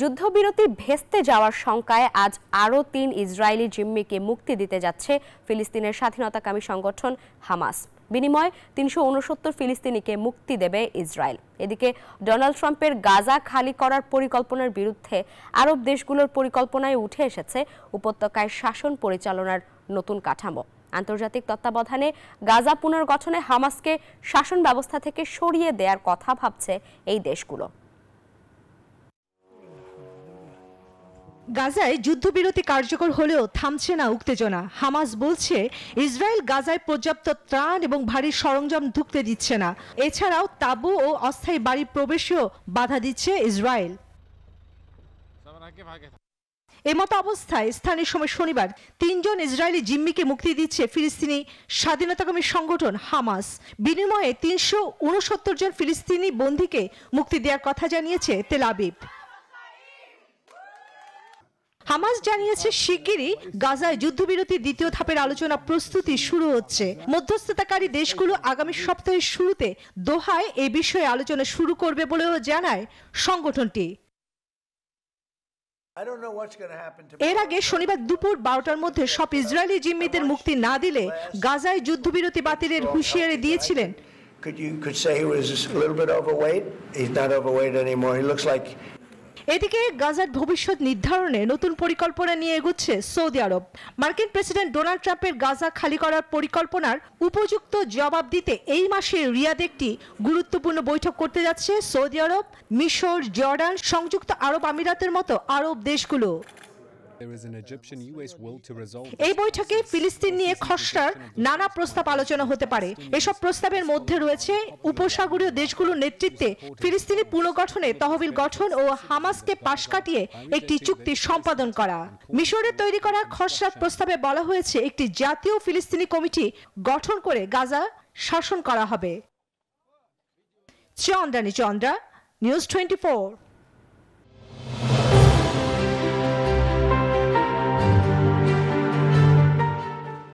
যুদ্ধবিরতি ভেস্তে যাওয়ার শঙ্কায় আজ আরও ৩ ইসরায়েলি জিম্মিকে মুক্তি দিতে যাচ্ছে ফিলিস্তিনের স্বাধীনতাকামী সংগঠন হামাস। বিনিময়ে ৩৬৯ ফিলিস্তিনিকে মুক্তি দেবে ইসরায়েল। এদিকে ডোনাল্ড ট্রাম্পের গাজা খালি করার পরিকল্পনার বিরুদ্ধে আরব দেশগুলোর পরিকল্পনায় উঠে এসেছে উপত্যকায় শাসন পরিচালনার নতুন কাঠামো। আন্তর্জাতিক তত্ত্বাবধানে গাজা পুনর্গঠনে হামাসকে শাসন ব্যবস্থা থেকে সরিয়ে দেওয়ার কথা ভাবছে এই দেশগুলো। গাজায় যুদ্ধবিরতি কার্যকর হলেও থামছে না উত্তেজনা। হামাস বলছে ইসরায়েল গাজায় পর্যাপ্ত ত্রাণ এবং ভারী সরঞ্জাম ঢুকতে দিচ্ছে না। এছাড়াও তাঁবু ও অস্থায়ী বাড়ি প্রবেশেও বাধা দিচ্ছে ইসরায়েল। এমতো অবস্থায় স্থানীয় সময় শনিবার ৩ জন ইসরায়েলি জিম্মিকে মুক্তি দিচ্ছে ফিলিস্তিনি স্বাধীনতাকামী সংগঠন হামাস। বিনিময়ে ৩৬৯ জন ফিলিস্তিনি বন্দীকে মুক্তি দেওয়ার কথা জানিয়েছে তেল আবিব। হামাস জানিয়েছে শিগগিরই গাজায় যুদ্ধবিরতির দ্বিতীয় ধাপের আলোচনা প্রস্তুতি শুরু হচ্ছে। মধ্যস্থতাকারী দেশগুলো আগামী সপ্তাহের শুরুতে দোহায় এ বিষয়ে আলোচনা শুরু করবে বলেও জানায় সংগঠনটি। এর আগে শনিবার দুপুর 12টার মধ্যে সব ইসরায়েলি জিম্মিদের মুক্তি না দিলে গাজায় যুদ্ধবিরতি বাতিলের হুঁশিয়ারি দিয়েছিলেন। এদিকে গাজার ভবিষ্যৎ নির্ধারণে নতুন পরিকল্পনা নিয়ে এগোচ্ছে সৌদি আরব। মার্কিন প্রেসিডেন্ট ডোনাল্ড ট্রাম্পের গাজা খালি করার পরিকল্পনার উপযুক্ত জবাব দিতে এই মাসে রিয়াদে একটি গুরুত্বপূর্ণ বৈঠক করতে যাচ্ছে সৌদি আরব, মিশর, জর্ডান, সংযুক্ত আরব আমিরাতের মতো আরব দেশগুলো। এই বৈঠকে ফিলিস্তিন নিয়ে খসড়ার নানা প্রস্তাব আলোচনা হতে পারে। এসব প্রস্তাবের মধ্যে রয়েছে উপসাগরীয় দেশগুলোর নেতৃত্বে ফিলিস্তিনি পুনর্গঠনে তহবিল গঠন ও হামাসকে পাশ কাটিয়ে একটি চুক্তি সম্পাদন করা। মিশরের তৈরি করা খসড়ার প্রস্তাবে বলা হয়েছে একটি জাতীয় ফিলিস্তিনি কমিটি গঠন করে গাজা শাসন করা হবে। চন্দ্রা, নিউজ 24।